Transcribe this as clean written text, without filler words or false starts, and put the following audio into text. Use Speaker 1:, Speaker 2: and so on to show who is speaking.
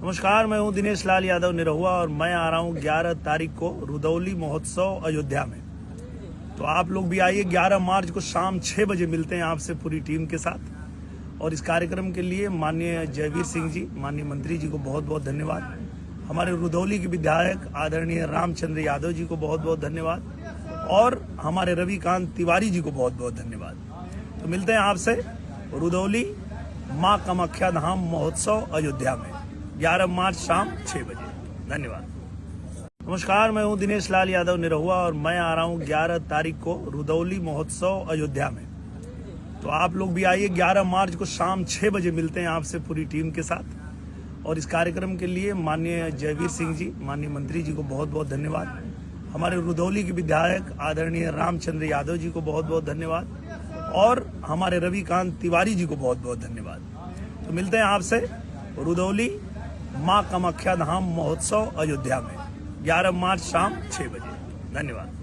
Speaker 1: नमस्कार, मैं हूं दिनेश लाल यादव निरहुआ और मैं आ रहा हूं 11 तारीख को रुदौली महोत्सव अयोध्या में। तो आप लोग भी आइए। 11 मार्च को शाम 6 बजे मिलते हैं आपसे पूरी टीम के साथ। और इस कार्यक्रम के लिए माननीय जयवीर सिंह जी, माननीय मंत्री जी को बहुत बहुत धन्यवाद। हमारे रुदौली के विधायक आदरणीय रामचंद्र यादव जी को बहुत बहुत धन्यवाद और हमारे रविकांत तिवारी जी को बहुत बहुत धन्यवाद। तो मिलते हैं आपसे रुदौली माँ कामाख्या धाम महोत्सव अयोध्या में 11 मार्च शाम 6 बजे। धन्यवाद। नमस्कार, मैं हूं दिनेश लाल यादव निरहुआ और मैं आ रहा हूं 11 तारीख को रुदौली महोत्सव अयोध्या में। तो आप लोग भी आइए। 11 मार्च को शाम 6 बजे मिलते हैं आपसे पूरी टीम के साथ। और इस कार्यक्रम के लिए माननीय जयवीर सिंह जी, माननीय मंत्री जी को बहुत बहुत धन्यवाद। हमारे रुदौली के विधायक आदरणीय रामचंद्र यादव जी को बहुत बहुत धन्यवाद और हमारे रविकांत तिवारी जी को बहुत बहुत धन्यवाद। तो मिलते हैं आपसे रुदौली माँ कामाख्या धाम महोत्सव अयोध्या में 11 मार्च शाम 6 बजे। धन्यवाद।